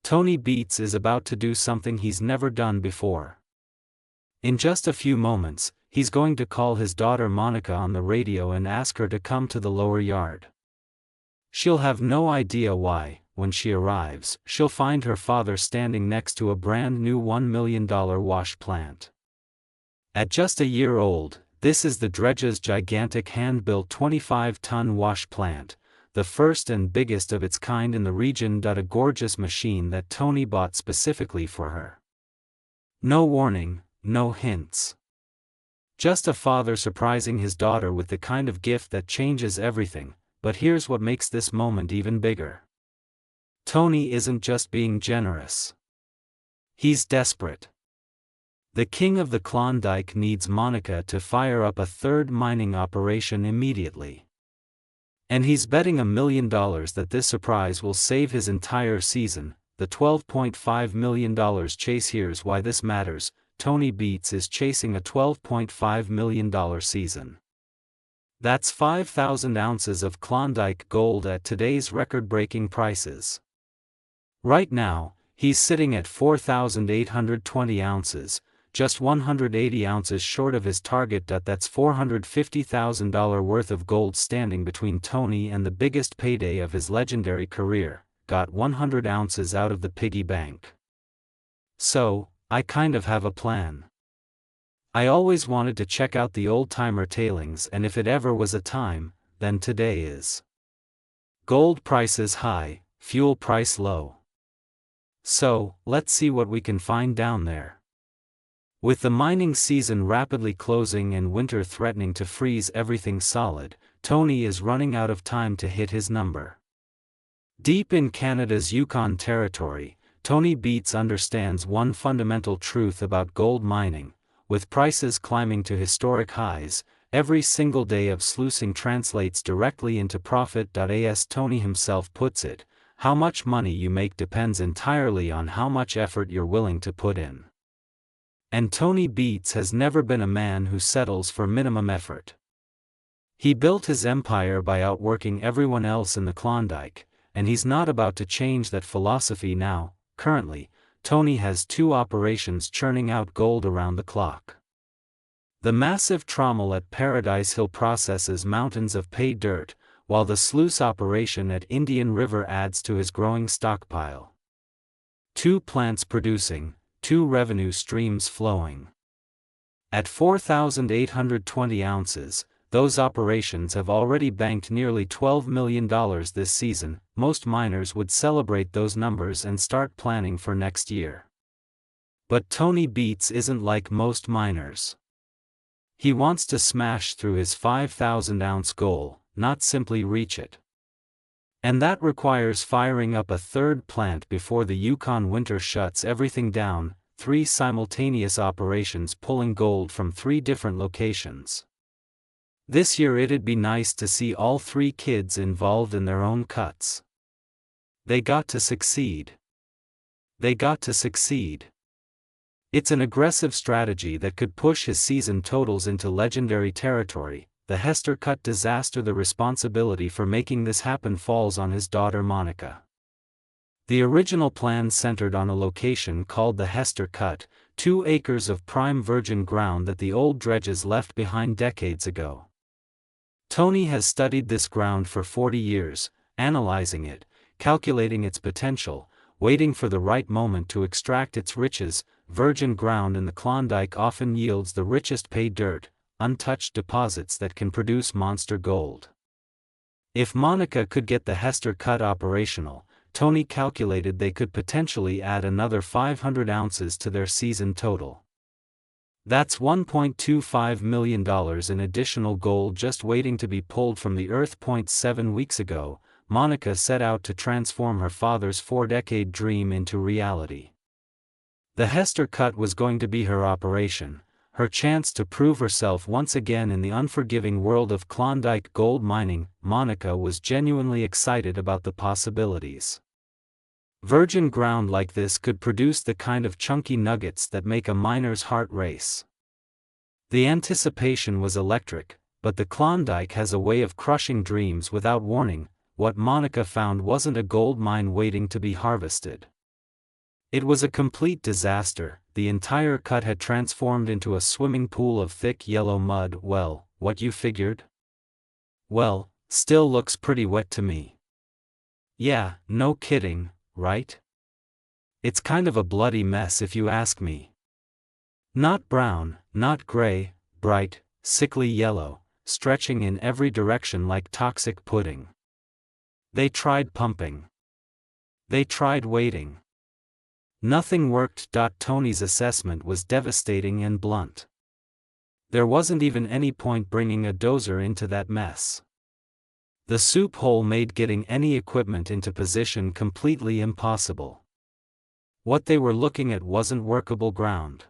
Tony Beets is about to do something he's never done before. In just a few moments, he's going to call his daughter Monika on the radio and ask her to come to the lower yard. She'll have no idea why. When she arrives, she'll find her father standing next to a brand new $1 million wash plant. At just a year old, this is the Dredge's gigantic hand-built 25-ton wash plant, the first and biggest of its kind in the region. A gorgeous machine that Tony bought specifically for her. No warning, no hints. Just a father surprising his daughter with the kind of gift that changes everything. But here's what makes this moment even bigger. Tony isn't just being generous. He's desperate. The king of the Klondike needs Monika to fire up a third mining operation immediately. And he's betting $1 million that this surprise will save his entire season, the $12.5 million chase. Here's why this matters. Tony Beets is chasing a $12.5 million season. That's 5,000 ounces of Klondike gold at today's record-breaking prices. Right now, he's sitting at 4,820 ounces, just 180 ounces short of his target. That's $450,000 worth of gold standing between Tony and the biggest payday of his legendary career. Got 100 ounces out of the piggy bank. So, I kind of have a plan. I always wanted to check out the old-timer tailings, and if it ever was a time, then today is. Gold prices high, fuel price low. So, let's see what we can find down there. With the mining season rapidly closing and winter threatening to freeze everything solid, Tony is running out of time to hit his number. Deep in Canada's Yukon territory, Tony Beets understands one fundamental truth about gold mining. With prices climbing to historic highs, every single day of sluicing translates directly into profit. As Tony himself puts it, how much money you make depends entirely on how much effort you're willing to put in. And Tony Beets has never been a man who settles for minimum effort. He built his empire by outworking everyone else in the Klondike, and he's not about to change that philosophy now. Currently, Tony has 2 operations churning out gold around the clock. The massive trommel at Paradise Hill processes mountains of pay dirt, while the sluice operation at Indian River adds to his growing stockpile. 2 plants producing, 2 revenue streams flowing. At 4,820 ounces, those operations have already banked nearly $12 million this season. Most miners would celebrate those numbers and start planning for next year. But Tony Beets isn't like most miners. He wants to smash through his 5,000-ounce goal, not simply reach it. And that requires firing up a third plant before the Yukon winter shuts everything down. 3 simultaneous operations pulling gold from 3 different locations. This year it'd be nice to see all 3 kids involved in their own cuts. They got to succeed. They got to succeed. It's an aggressive strategy that could push his season totals into legendary territory. The Hester Cut disaster. The responsibility for making this happen falls on his daughter Monika. The original plan centered on a location called the Hester Cut, 2 acres of prime virgin ground that the old Dredges left behind decades ago. Tony has studied this ground for 40 years, analyzing it, calculating its potential, waiting for the right moment to extract its riches. Virgin ground in the Klondike often yields the richest pay dirt, untouched deposits that can produce monster gold. If Monika could get the Hester Cut operational, Tony calculated they could potentially add another 500 ounces to their season total. That's $1.25 million in additional gold just waiting to be pulled from the earth. 7 weeks ago, Monika set out to transform her father's 4-decade dream into reality. The Hester Cut was going to be her operation, her chance to prove herself once again in the unforgiving world of Klondike gold mining. Monika was genuinely excited about the possibilities. Virgin ground like this could produce the kind of chunky nuggets that make a miner's heart race. The anticipation was electric, but the Klondike has a way of crushing dreams without warning. What Monika found wasn't a gold mine waiting to be harvested. It was a complete disaster. The entire cut had transformed into a swimming pool of thick yellow mud. Well, what you figured? Well, still looks pretty wet to me. Yeah, no kidding, right? It's kind of a bloody mess if you ask me. Not brown, not gray, bright, sickly yellow, stretching in every direction like toxic pudding. They tried pumping. They tried waiting. Nothing worked. Tony's assessment was devastating and blunt. There wasn't even any point bringing a dozer into that mess. The soup hole made getting any equipment into position completely impossible. What they were looking at wasn't workable ground.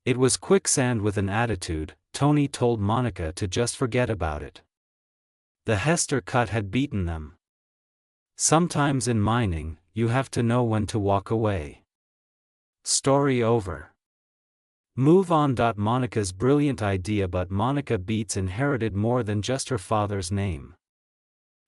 It was quicksand with an attitude. Tony told Monika to just forget about it. The Hester cut had beaten them. Sometimes in mining, you have to know when to walk away. Story over. Move on. Monika's brilliant idea. But Monika Beets inherited more than just her father's name.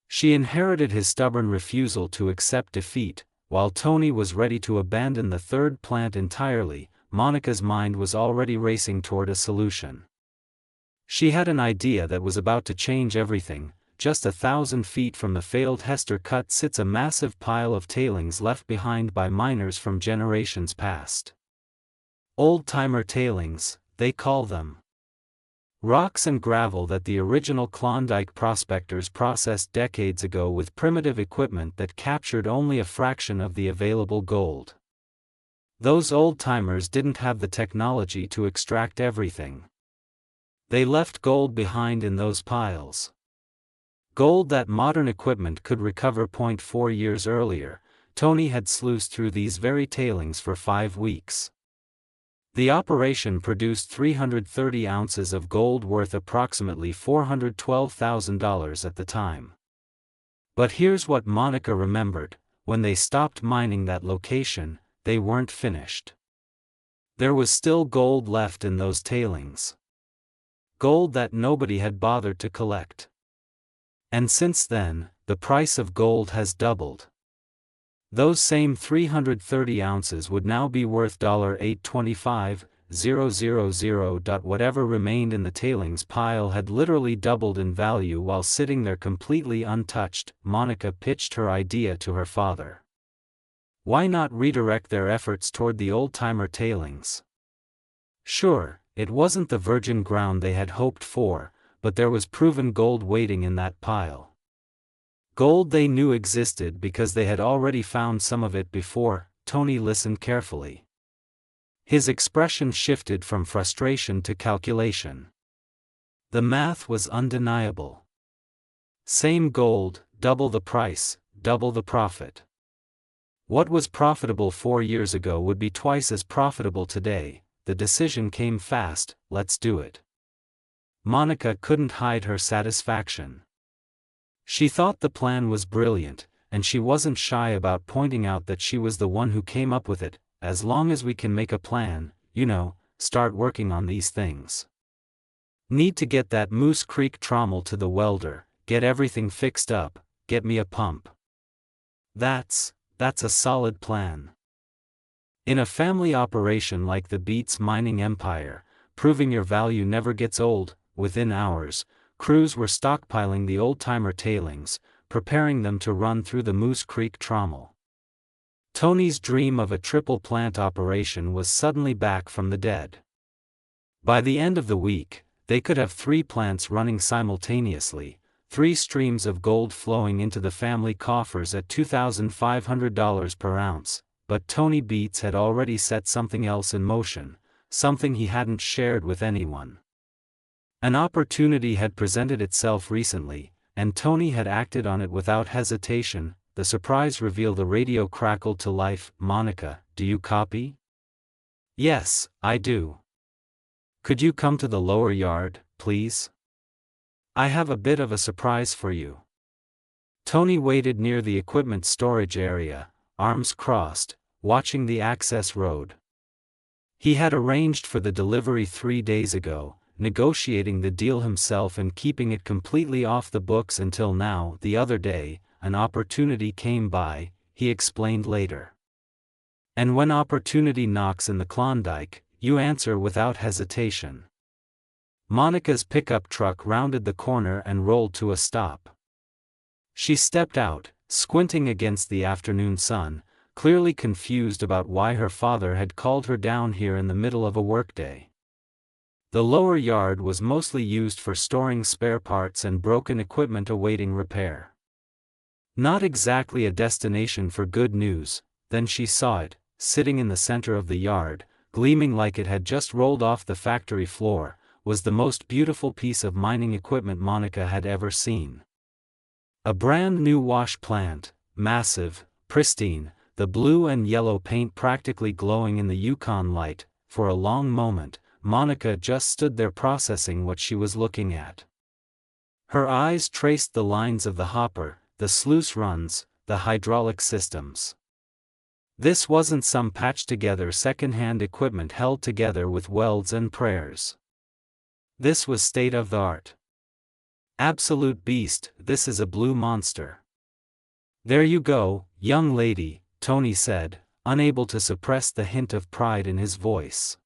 She inherited his stubborn refusal to accept defeat. While Tony was ready to abandon the third plant entirely, Monika's mind was already racing toward a solution. She had an idea that was about to change everything. Just 1,000 feet from the failed Hester cut sits a massive pile of tailings left behind by miners from generations past. Old-timer tailings, they call them. Rocks and gravel that the original Klondike prospectors processed decades ago with primitive equipment that captured only a fraction of the available gold. Those old-timers didn't have the technology to extract everything. They left gold behind in those piles. Gold that modern equipment could recover. 4 years earlier, Tony had sluiced through these very tailings for 5 weeks. The operation produced 330 ounces of gold worth approximately $412,000 at the time. But here's what Monika remembered: when they stopped mining that location, they weren't finished. There was still gold left in those tailings. Gold that nobody had bothered to collect. And since then, the price of gold has doubled. Those same 330 ounces would now be worth $825,000. Whatever remained in the tailings pile had literally doubled in value while sitting there completely untouched. Monika pitched her idea to her father. Why not redirect their efforts toward the old-timer tailings? Sure, it wasn't the virgin ground they had hoped for, but there was proven gold waiting in that pile. Gold they knew existed because they had already found some of it before. Tony listened carefully. His expression shifted from frustration to calculation. The math was undeniable. Same gold, double the price, double the profit. What was profitable 4 years ago would be twice as profitable today. The decision came fast: let's do it. Monika couldn't hide her satisfaction. She thought the plan was brilliant, and she wasn't shy about pointing out that she was the one who came up with it. As long as we can make a plan, start working on these things. Need to get that Moose Creek trommel to the welder, get everything fixed up, get me a pump. That's a solid plan. In a family operation like the Beets mining empire, proving your value never gets old. Within hours, crews were stockpiling the old-timer tailings, preparing them to run through the Moose Creek trommel. Tony's dream of a triple plant operation was suddenly back from the dead. By the end of the week, they could have 3 plants running simultaneously, 3 streams of gold flowing into the family coffers at $2,500 per ounce. But Tony Beets had already set something else in motion, something he hadn't shared with anyone. An opportunity had presented itself recently, and Tony had acted on it without hesitation. The surprise reveal: the radio crackled to life. Monika, do you copy? Yes, I do. Could you come to the lower yard, please? I have a bit of a surprise for you. Tony waited near the equipment storage area, arms crossed, watching the access road. He had arranged for the delivery 3 days ago, negotiating the deal himself and keeping it completely off the books until now. The other day, an opportunity came by, he explained later. And when opportunity knocks in the Klondike, you answer without hesitation. Monika's pickup truck rounded the corner and rolled to a stop. She stepped out, squinting against the afternoon sun, clearly confused about why her father had called her down here in the middle of a workday. The lower yard was mostly used for storing spare parts and broken equipment awaiting repair. Not exactly a destination for good news. Then she saw it, sitting in the center of the yard, gleaming like it had just rolled off the factory floor, was the most beautiful piece of mining equipment Monika had ever seen. A brand new wash plant, massive, pristine, the blue and yellow paint practically glowing in the Yukon light. For a long moment, Monika just stood there processing what she was looking at. Her eyes traced the lines of the hopper, the sluice runs, the hydraulic systems. This wasn't some patched-together second-hand equipment held together with welds and prayers. This was state-of-the-art. Absolute beast. This is a blue monster. There you go, young lady, Tony said, unable to suppress the hint of pride in his voice.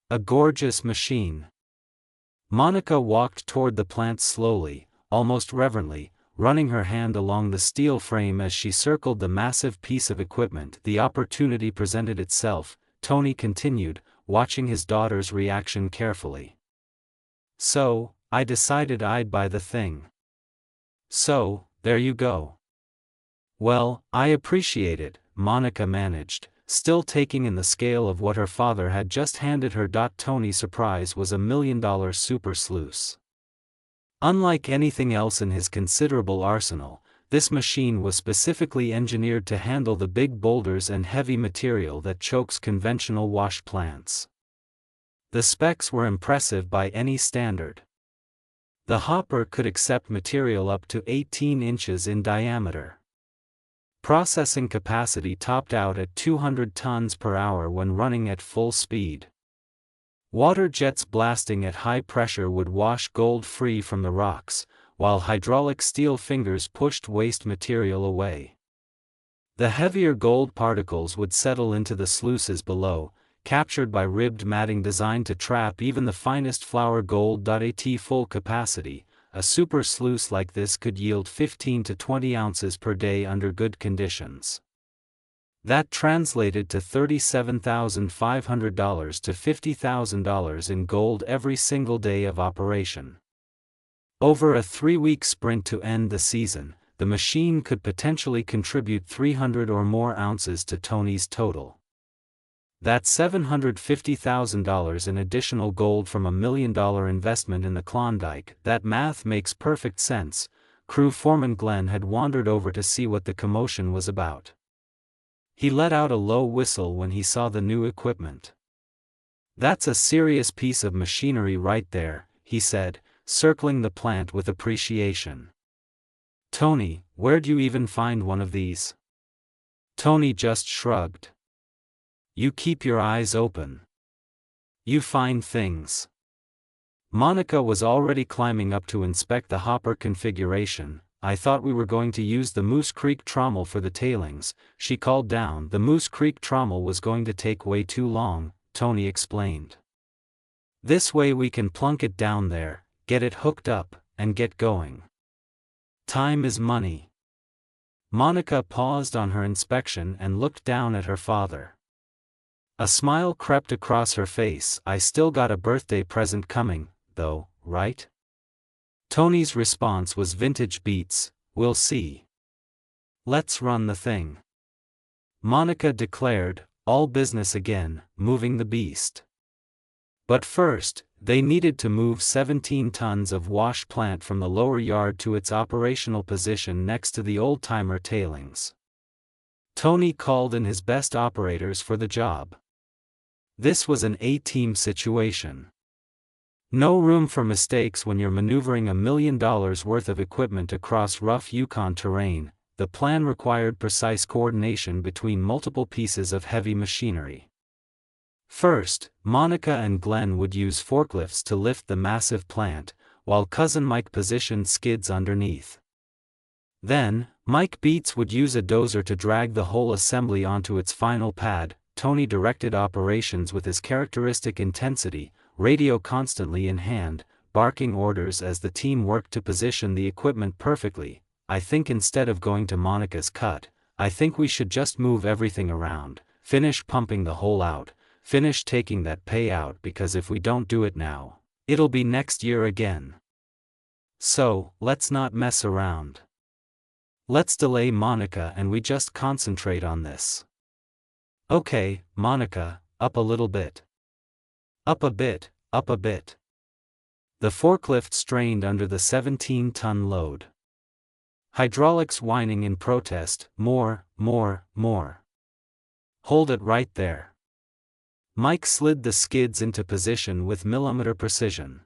A gorgeous machine. Monika walked toward the plant slowly, almost reverently, running her hand along the steel frame as she circled the massive piece of equipment. The opportunity presented itself, Tony continued, watching his daughter's reaction carefully. So, I decided I'd buy the thing. So, there you go. Well, I appreciate it, Monika managed, still taking in the scale of what her father had just handed her. Tony's surprise was $1 million super sluice. Unlike anything else in his considerable arsenal, this machine was specifically engineered to handle the big boulders and heavy material that chokes conventional wash plants. The specs were impressive by any standard. The hopper could accept material up to 18 inches in diameter. Processing capacity topped out at 200 tons per hour when running at full speed. Water jets blasting at high pressure would wash gold free from the rocks, while hydraulic steel fingers pushed waste material away. The heavier gold particles would settle into the sluices below, captured by ribbed matting designed to trap even the finest flour gold. At full capacity, a super sluice like this could yield 15 to 20 ounces per day under good conditions. That translated to $37,500 to $50,000 in gold every single day of operation. Over a 3-week sprint to end the season, the machine could potentially contribute 300 or more ounces to Tony's total. That's $750,000 in additional gold from $1 million investment in the Klondike. That math makes perfect sense. Crew foreman Glenn had wandered over to see what the commotion was about. He let out a low whistle when he saw the new equipment. That's a serious piece of machinery right there, he said, circling the plant with appreciation. Tony, where'd you even find one of these? Tony just shrugged. You keep your eyes open. You find things. Monika was already climbing up to inspect the hopper configuration. I thought we were going to use the Moose Creek trommel for the tailings, she called down. The Moose Creek trommel was going to take way too long, Tony explained. This way we can plunk it down there, get it hooked up, and get going. Time is money. Monika paused on her inspection and looked down at her father. A smile crept across her face. I still got a birthday present coming, though, right? Tony's response was vintage Beets. We'll see. Let's run the thing. Monika declared, all business again, moving the beast. But first, they needed to move 17 tons of wash plant from the lower yard to its operational position next to the old-timer tailings. Tony called in his best operators for the job. This was an A-team situation. No room for mistakes when you're maneuvering $1 million worth of equipment across rough Yukon terrain. The plan required precise coordination between multiple pieces of heavy machinery. First, Monika and Glenn would use forklifts to lift the massive plant, while Cousin Mike positioned skids underneath. Then, Mike Beets would use a dozer to drag the whole assembly onto its final pad. Tony directed operations with his characteristic intensity, radio constantly in hand, barking orders as the team worked to position the equipment perfectly. I think instead of going to Monika's cut, I think we should just move everything around, finish pumping the hole out, finish taking that pay out, because if we don't do it now, it'll be next year again. So, let's not mess around. Let's delay Monika and we just concentrate on this. Okay, Monika, up a little bit. Up a bit, up a bit. The forklift strained under the 17-ton load. Hydraulics whining in protest, more, more, more. Hold it right there. Mike slid the skids into position with millimeter precision.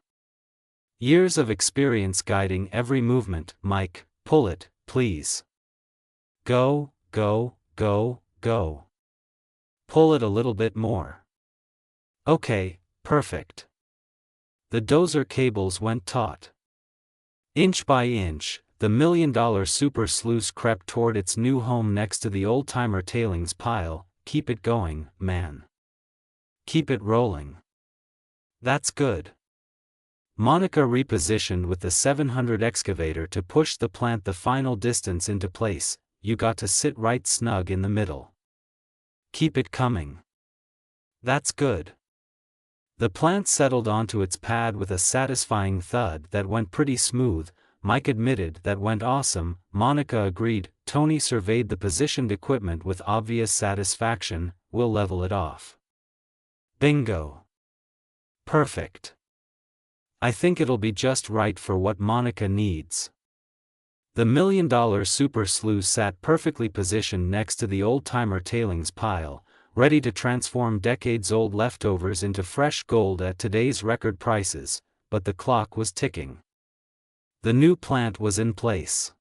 Years of experience guiding every movement. Mike, pull it, please. Go, go, go, go. Pull it a little bit more. Okay, perfect. The dozer cables went taut. Inch by inch, the $1 million super sluice crept toward its new home next to the old-timer tailings pile. Keep it going, man. Keep it rolling. That's good. Monika repositioned with the 700 excavator to push the plant the final distance into place. You got to sit right snug in the middle. Keep it coming. That's good. The plant settled onto its pad with a satisfying thud that went pretty smooth. Mike admitted that went awesome. Monika agreed. Tony surveyed the positioned equipment with obvious satisfaction. We'll level it off. Bingo. Perfect. I think it'll be just right for what Monika needs. The $1 million super sluice sat perfectly positioned next to the old-timer tailings pile, ready to transform decades-old leftovers into fresh gold at today's record prices, but the clock was ticking. The new plant was in place.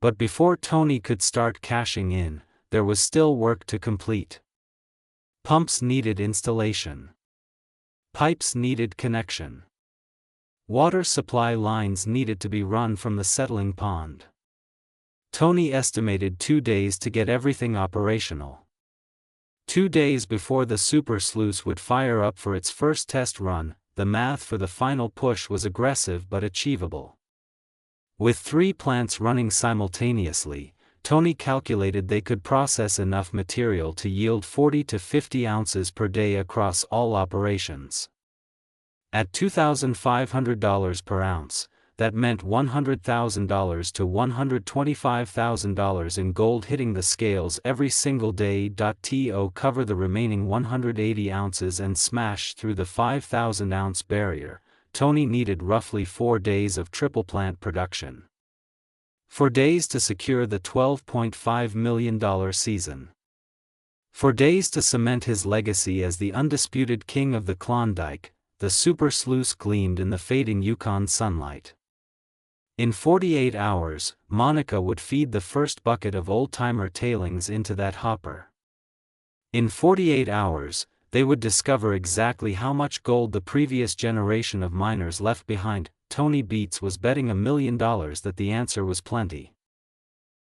But before Tony could start cashing in, there was still work to complete. Pumps needed installation. Pipes needed connection. Water supply lines needed to be run from the settling pond. Tony estimated 2 days to get everything operational. 2 days before the super sluice would fire up for its first test run. The math for the final push was aggressive but achievable. With 3 plants running simultaneously, Tony calculated they could process enough material to yield 40 to 50 ounces per day across all operations. At $2,500 per ounce, that meant $100,000 to $125,000 in gold hitting the scales every single day. To cover the remaining 180 ounces and smash through the 5,000-ounce barrier, Tony needed roughly 4 days of triple plant production. 4 days to secure the $12.5 million season. 4 days to cement his legacy as the undisputed king of the Klondike. The super sluice gleamed in the fading Yukon sunlight. In 48 hours, Monika would feed the first bucket of old-timer tailings into that hopper. In 48 hours, they would discover exactly how much gold the previous generation of miners left behind. Tony Beets was betting $1 million that the answer was plenty.